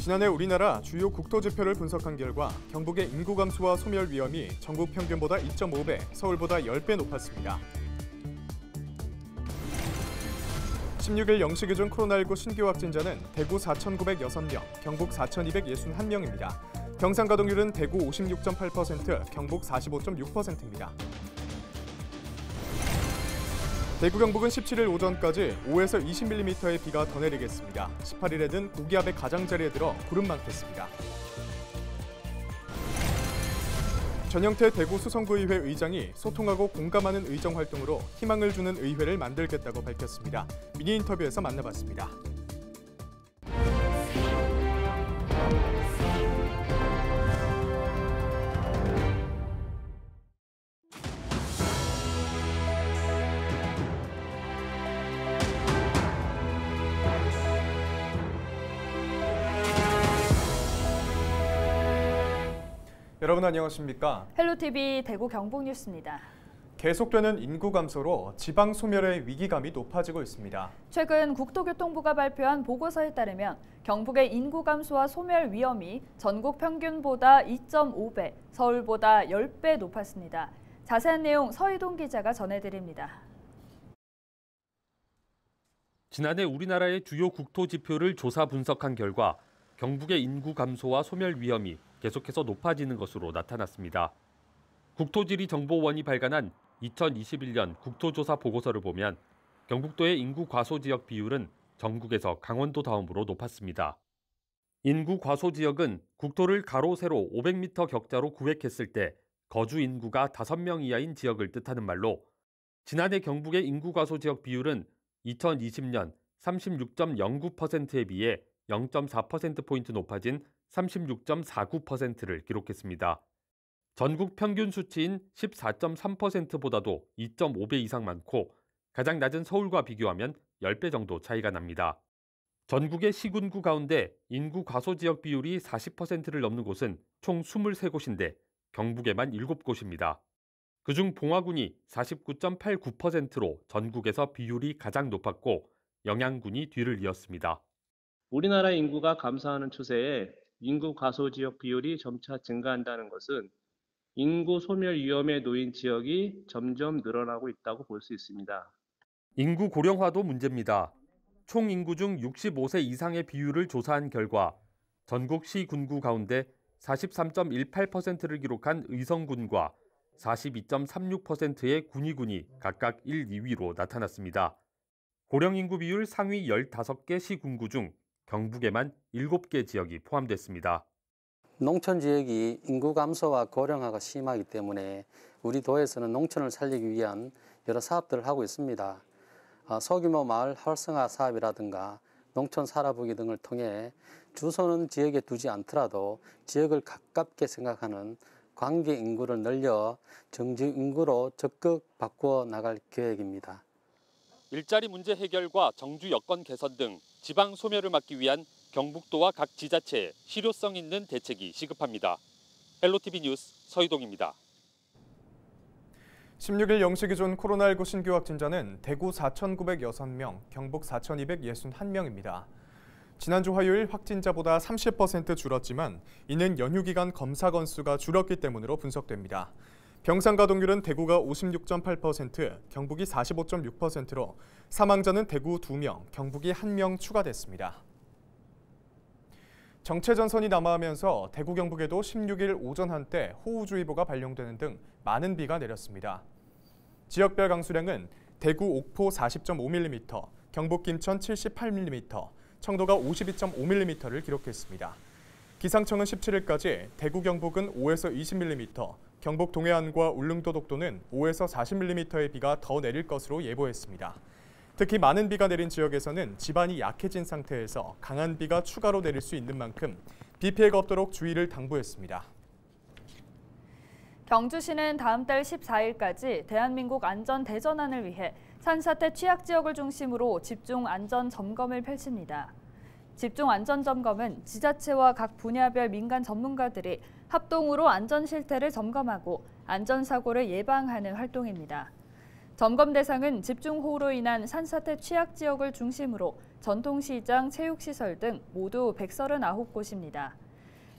지난해 우리나라 주요 국토 지표를 분석한 결과 경북의 인구 감소와 소멸 위험이 전국 평균보다 2.5배, 서울보다 10배 높았습니다. 16일 0시 기준 코로나19 신규 확진자는 대구 4,906명, 경북 4,261명입니다. 병상 가동률은 대구 56.8%, 경북 45.6%입니다. 대구 경북은 17일 오전까지 5에서 20mm의 비가 더 내리겠습니다. 18일에는 고기압의 가장자리에 들어 구름 많겠습니다. 전영태 대구 수성구의회 의장이 소통하고 공감하는 의정 활동으로 희망을 주는 의회를 만들겠다고 밝혔습니다. 미니 인터뷰에서 만나봤습니다. 여러분 안녕하십니까? 헬로티비 대구 경북 뉴스입니다. 계속되는 인구 감소로 지방 소멸의 위기감이 높아지고 있습니다. 최근 국토교통부가 발표한 보고서에 따르면 경북의 인구 감소와 소멸 위험이 전국 평균보다 2.5배, 서울보다 10배 높았습니다. 자세한 내용 서희동 기자가 전해드립니다. 지난해 우리나라의 주요 국토 지표를 조사 분석한 결과 경북의 인구 감소와 소멸 위험이 계속해서 높아지는 것으로 나타났습니다. 국토지리정보원이 발간한 2021년 국토조사 보고서를 보면 경북도의 인구 과소 지역 비율은 전국에서 강원도 다음으로 높았습니다. 인구 과소 지역은 국토를 가로 세로 500m 격자로 구획했을 때 거주 인구가 5명 이하인 지역을 뜻하는 말로 지난해 경북의 인구 과소 지역 비율은 2020년 36.09%에 비해 0.4%포인트 높아진 36.49%를 기록했습니다. 전국 평균 수치인 14.3%보다도 2.5배 이상 많고 가장 낮은 서울과 비교하면 10배 정도 차이가 납니다. 전국의 시군구 가운데 인구 과소 지역 비율이 40%를 넘는 곳은 총 23곳인데 경북에만 7곳입니다. 그중 봉화군이 49.89%로 전국에서 비율이 가장 높았고 영양군이 뒤를 이었습니다. 우리나라 인구가 감소하는 추세에 인구 과소 지역 비율이 점차 증가한다는 것은 인구 소멸 위험에 놓인 지역이 점점 늘어나고 있다고 볼 수 있습니다. 인구 고령화도 문제입니다. 총 인구 중 65세 이상의 비율을 조사한 결과 전국 시군구 가운데 43.18%를 기록한 의성군과 42.36%의 군위군이 각각 1, 2위로 나타났습니다. 고령 인구 비율 상위 15개 시군구 중 경북에만 7개 지역이 포함됐습니다. 농촌 지역이 인구 감소와 고령화가 심하기 때문에 우리 도에서는 농촌을 살리기 위한 여러 사업들을 하고 있습니다. 소규모 마을 활성화 사업이라든가 농촌 살아보기 등을 통해 주소는 지역에 두지 않더라도 지역을 가깝게 생각하는 관계 인구를 늘려 정지 인구로 적극 바꾸어 나갈 계획입니다. 일자리 문제 해결과 정주 여건 개선 등 지방 소멸을 막기 위한 경북도와 각 지자체의 실효성 있는 대책이 시급합니다. 헬로티비 뉴스 서희동입니다. 16일 0시 기준 코로나19 신규 확진자는 대구 4,906명, 경북 4,261명입니다. 지난주 화요일 확진자보다 30% 줄었지만 이는 연휴 기간 검사 건수가 줄었기 때문으로 분석됩니다. 병상 가동률은 대구가 56.8%, 경북이 45.6%로 사망자는 대구 2명, 경북이 1명 추가됐습니다. 정체전선이 남하하면서 대구 경북에도 16일 오전 한때 호우주의보가 발령되는 등 많은 비가 내렸습니다. 지역별 강수량은 대구 옥포 40.5mm, 경북 김천 78mm, 청도가 52.5mm를 기록했습니다. 기상청은 17일까지 대구 경북은 5에서 20mm, 경북 동해안과 울릉도 독도는 5에서 40mm의 비가 더 내릴 것으로 예보했습니다. 특히 많은 비가 내린 지역에서는 지반이 약해진 상태에서 강한 비가 추가로 내릴 수 있는 만큼 비 피해가 없도록 주의를 당부했습니다. 경주시는 다음 달 14일까지 대한민국 안전대전환을 위해 산사태 취약 지역을 중심으로 집중 안전 점검을 펼칩니다. 집중 안전 점검은 지자체와 각 분야별 민간 전문가들이 합동으로 안전 실태를 점검하고 안전사고를 예방하는 활동입니다. 점검 대상은 집중호우로 인한 산사태 취약 지역을 중심으로 전통시장, 체육시설 등 모두 139곳입니다.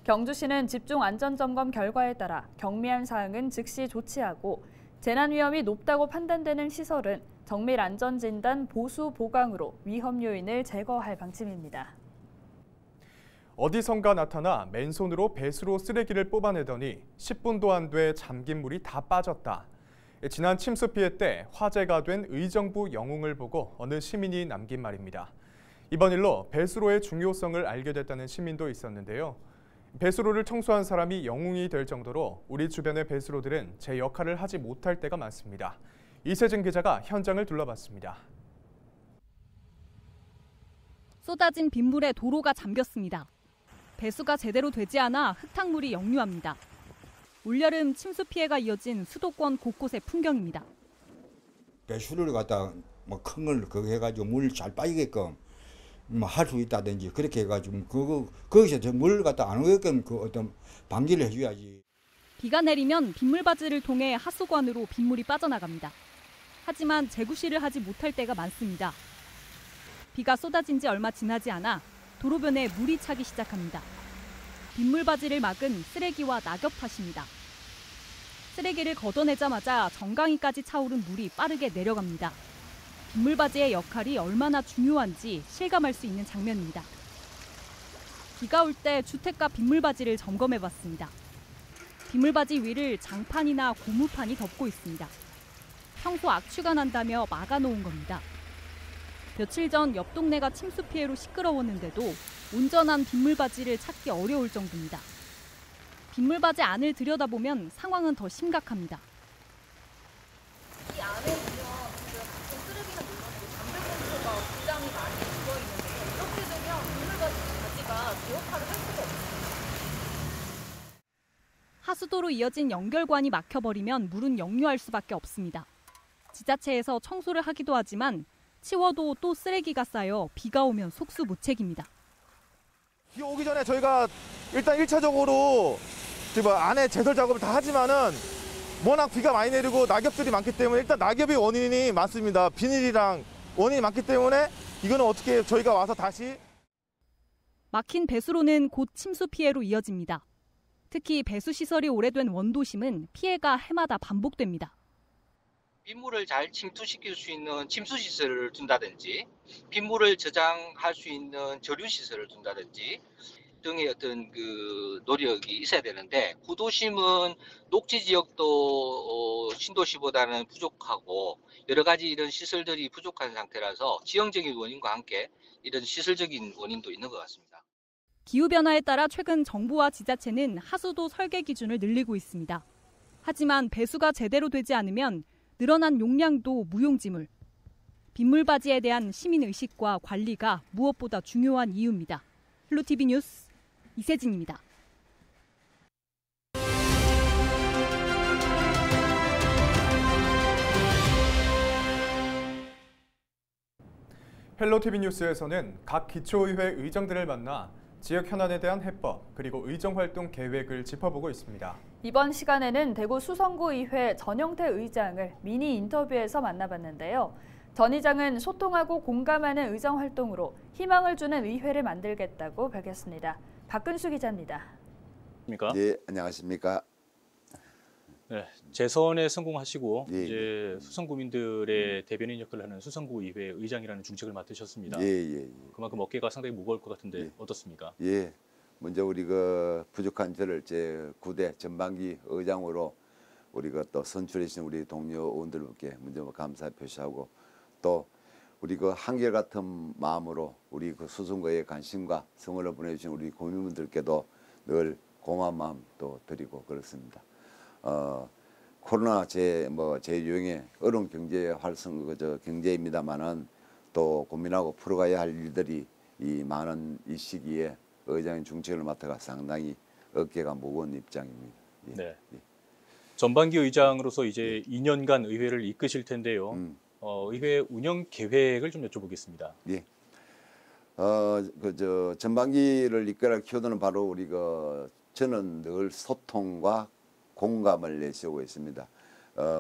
경주시는 집중 안전점검 결과에 따라 경미한 사항은 즉시 조치하고 재난 위험이 높다고 판단되는 시설은 정밀 안전진단 보수 보강으로 위험 요인을 제거할 방침입니다. 어디선가 나타나 맨손으로 배수로 쓰레기를 뽑아내더니 10분도 안 돼 잠긴 물이 다 빠졌다. 지난 침수 피해 때 화제가 된 의정부 영웅을 보고 어느 시민이 남긴 말입니다. 이번 일로 배수로의 중요성을 알게 됐다는 시민도 있었는데요. 배수로를 청소한 사람이 영웅이 될 정도로 우리 주변의 배수로들은 제 역할을 하지 못할 때가 많습니다. 이세진 기자가 현장을 둘러봤습니다. 쏟아진 빗물에 도로가 잠겼습니다. 배수가 제대로 되지 않아 흙탕물이 역류합니다. 올여름 침수 피해가 이어진 수도권 곳곳의 풍경입니다. 배수를 갖다 뭐 큰 걸 그거 해가지고 물 잘 빠지게끔 뭐 할 수 있다든지 그렇게 해가지고 거기서 물 갖다 안 오게끔 그 어떤 방지를 해줘야지. 비가 내리면 빗물바지를 통해 하수관으로 빗물이 빠져나갑니다. 하지만 재구시를 하지 못할 때가 많습니다. 비가 쏟아진 지 얼마 지나지 않아 도로변에 물이 차기 시작합니다. 빗물바지를 막은 쓰레기와 낙엽 탓입니다. 쓰레기를 걷어내자마자 정강이까지 차오른 물이 빠르게 내려갑니다. 빗물바지의 역할이 얼마나 중요한지 실감할 수 있는 장면입니다. 비가 올 때 주택가 빗물바지를 점검해봤습니다. 빗물바지 위를 장판이나 고무판이 덮고 있습니다. 평소 악취가 난다며 막아놓은 겁니다. 며칠 전 옆 동네가 침수 피해로 시끄러웠는데도 온전한 빗물바지를 찾기 어려울 정도입니다. 빗물바지 안을 들여다보면 상황은 더 심각합니다. 이 안에 보면 지금 같은 쓰레기가 늘어나고 담배꽁초가 굉장히 많이 묻어있는데 이렇게 되면 빗물바지가 제 역할을 할 수가 없습니다. 하수도로 이어진 연결관이 막혀버리면 물은 역류할 수밖에 없습니다. 지자체에서 청소를 하기도 하지만 치워도 또 쓰레기가 쌓여 비가 오면 속수무책입니다. 비 오기 전에 저희가 일단 1차적으로 안에 제설 작업을 다 하지만은 워낙 비가 많이 내리고 낙엽들이 많기 때문에 일단 낙엽이 원인이 많습니다. 비닐이랑 원인이 많기 때문에 이거는 어떻게 저희가 와서 다시 막힌 배수로는 곧 침수 피해로 이어집니다. 특히 배수시설이 오래된 원도심은 피해가 해마다 반복됩니다. 빗물을 잘 침투시킬 수 있는 침수시설을 둔다든지 빗물을 저장할 수 있는 저류시설을 둔다든지 등의 어떤 그 노력이 있어야 되는데 구도심은 녹지 지역도 신도시보다는 부족하고 여러 가지 이런 시설들이 부족한 상태라서 지형적인 원인과 함께 이런 시설적인 원인도 있는 것 같습니다. 기후변화에 따라 최근 정부와 지자체는 하수도 설계 기준을 늘리고 있습니다. 하지만 배수가 제대로 되지 않으면 늘어난 용량도 무용지물. 빗물바지에 대한 시민의식과 관리가 무엇보다 중요한 이유입니다. 헬로티비 뉴스 이세진입니다. 헬로티비 뉴스에서는 각 기초의회 의장들을 만나 지역 현안에 대한 해법 그리고 의정활동 계획을 짚어보고 있습니다. 이번 시간에는 대구 수성구의회 전영태 의장을 미니 인터뷰에서 만나봤는데요. 전 의장은 소통하고 공감하는 의정활동으로 희망을 주는 의회를 만들겠다고 밝혔습니다. 박근수 기자입니다. 네, 안녕하십니까. 네, 재선에 성공하시고 예, 이제 수성구민들의 대변인 역할을 하는 수성구의회 의장이라는 중책을 맡으셨습니다. 예. 그만큼 어깨가 상당히 무거울 것 같은데 예. 어떻습니까? 예, 먼저 우리 그 부족한 저를 제 9대 전반기 의장으로 우리가 또 선출해 주신 우리 동료 의원들께 먼저 감사 표시하고 또 우리 그 한결같은 마음으로 우리 그 수성구에 관심과 성원을 보내주신 우리 국민분들께도 늘 고마운 마음 또 드리고 그렇습니다. 코로나 재유행의 어려운 경제 활성 경제입니다만은 또 고민하고 풀어가야 할 일들이 이 많은 이 시기에 의장인 중책을 맡아가 상당히 어깨가 무거운 입장입니다. 예. 네. 예. 전반기 의장으로서 이제 2년간 의회를 이끄실 텐데요. 의회 운영 계획을 좀 여쭤보겠습니다. 예. 전반기를 이끌어 키우는 바로 우리 저는 늘 소통과 공감을 내세우고 있습니다.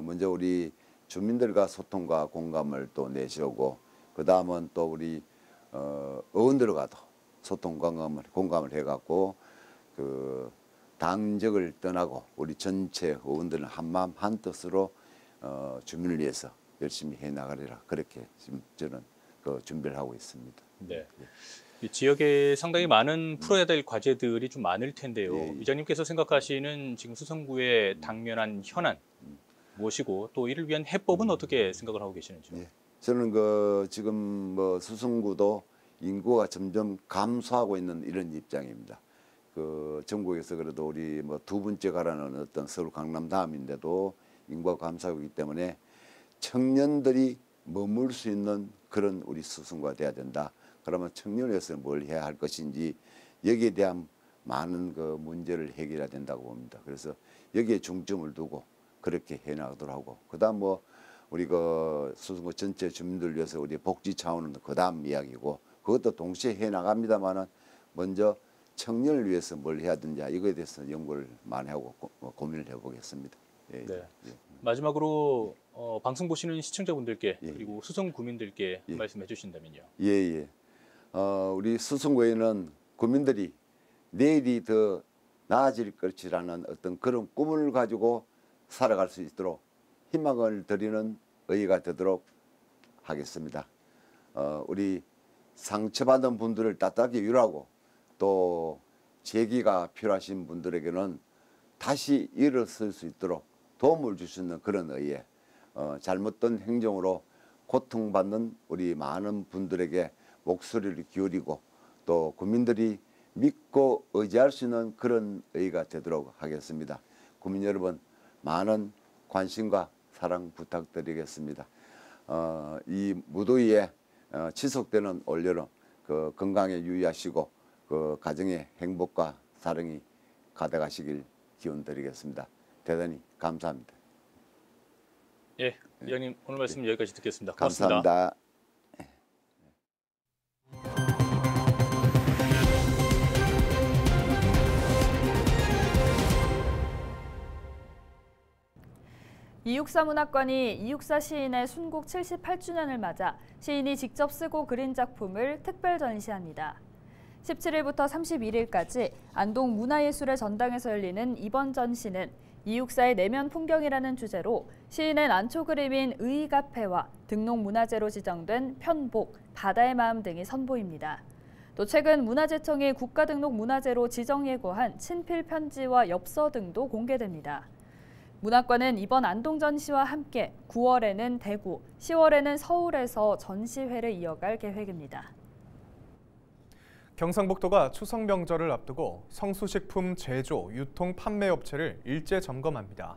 먼저 우리 주민들과 소통과 공감을 또 내세우고 그 다음은 또 우리 의원들과도 소통 공감을 해갖고 그 당적을 떠나고 우리 전체 의원들은 한마음 한뜻으로 주민을 위해서 열심히 해나가리라 그렇게 지금 저는 그 준비를 하고 있습니다. 네. 이 지역에 상당히 많은 풀어야 될 과제들이 좀 많을 텐데요. 예, 예. 이장님께서 생각하시는 지금 수성구의 당면한 현안 무엇이고 또 이를 위한 해법은 어떻게 생각을 하고 계시는지요? 예. 저는 그 지금 뭐 수성구도 인구가 점점 감소하고 있는 이런 입장입니다. 그 전국에서 그래도 우리 뭐 두 번째 가라는 어떤 서울 강남 다음인데도 인구가 감소하고 있기 때문에 청년들이 머물 수 있는 그런 우리 수성구가 돼야 된다. 그러면 청년을 위해서 뭘 해야 할 것인지 여기에 대한 많은 그 문제를 해결해야 된다고 봅니다. 그래서 여기에 중점을 두고 그렇게 해나가도록 하고 그다음 뭐 우리 그 수성구 전체 주민들 위해서 우리 복지 차원은 그다음 이야기고 그것도 동시에 해나갑니다만은 먼저 청년을 위해서 뭘 해야 되는지 이거에 대해서 연구를 많이 하고 고민을 해보겠습니다. 예, 네. 예. 마지막으로 방송 보시는 시청자분들께 예. 그리고 수성 구민들께 예. 말씀해 주신다면요. 예. 우리 수성구에는 국민들이 내일이 더 나아질 것이라는 어떤 그런 꿈을 가지고 살아갈 수 있도록 희망을 드리는 의회가 되도록 하겠습니다. 우리 상처받은 분들을 따뜻하게 위로하고 또 재기가 필요하신 분들에게는 다시 일어설 수 있도록 도움을 줄 수 있는 그런 의회, 잘못된 행정으로 고통받는 우리 많은 분들에게 목소리를 기울이고 또 국민들이 믿고 의지할 수 있는 그런 의회가 되도록 하겠습니다. 국민 여러분 많은 관심과 사랑 부탁드리겠습니다. 이 무더위에 지속되는 올여름 그 건강에 유의하시고 그 가정의 행복과 사랑이 가득하시길 기원드리겠습니다. 대단히 감사합니다. 예, 이장님 오늘 말씀 여기까지 듣겠습니다. 고맙습니다. 감사합니다. 이육사 문학관이 이육사 시인의 순국 78주년을 맞아 시인이 직접 쓰고 그린 작품을 특별 전시합니다. 17일부터 31일까지 안동 문화예술의 전당에서 열리는 이번 전시는 이육사의 내면 풍경이라는 주제로 시인의 난초 그림인 의카페와 등록문화재로 지정된 편복, 바다의 마음 등이 선보입니다. 또 최근 문화재청이 국가등록문화재로 지정 예고한 친필 편지와 엽서 등도 공개됩니다. 문학관은 이번 안동 전시와 함께 9월에는 대구, 10월에는 서울에서 전시회를 이어갈 계획입니다. 경상북도가 추석 명절을 앞두고 성수식품 제조, 유통, 판매 업체를 일제 점검합니다.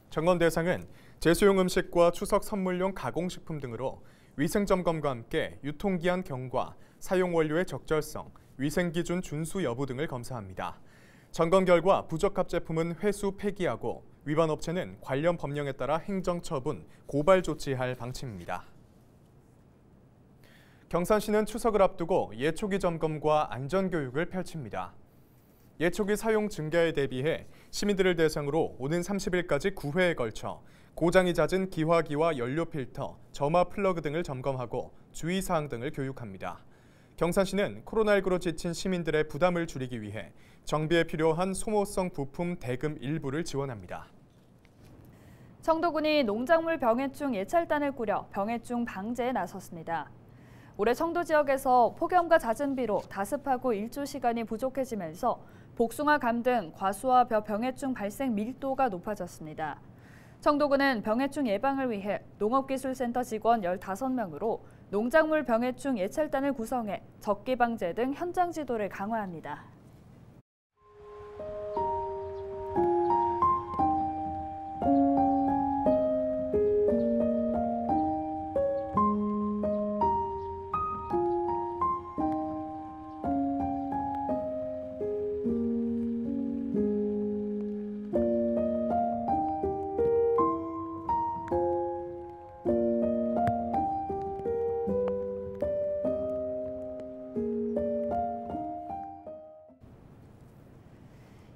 점검 대상은 제수용 음식과 추석 선물용 가공식품 등으로 위생점검과 함께 유통기한 경과, 사용 원료의 적절성, 위생기준 준수 여부 등을 검사합니다. 점검 결과 부적합 제품은 회수 폐기하고 위반 업체는 관련 법령에 따라 행정처분, 고발 조치할 방침입니다. 경산시는 추석을 앞두고 예초기 점검과 안전교육을 펼칩니다. 예초기 사용 증가에 대비해 시민들을 대상으로 오는 30일까지 9회에 걸쳐 고장이 잦은 기화기와 연료 필터, 점화 플러그 등을 점검하고 주의사항 등을 교육합니다. 경산시는 코로나19로 지친 시민들의 부담을 줄이기 위해 정비에 필요한 소모성 부품 대금 일부를 지원합니다. 청도군이 농작물 병해충 예찰단을 꾸려 병해충 방제에 나섰습니다. 올해 청도 지역에서 폭염과 잦은 비로 다습하고 일조 시간이 부족해지면서 복숭아, 감 등 과수와 벼 병해충 발생 밀도가 높아졌습니다. 청도군은 병해충 예방을 위해 농업기술센터 직원 15명으로 농작물 병해충 예찰단을 구성해 적기 방제 등 현장 지도를 강화합니다.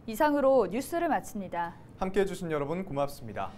이상으로 뉴스를 마칩니다. 함께해 주신 여러분 고맙습니다.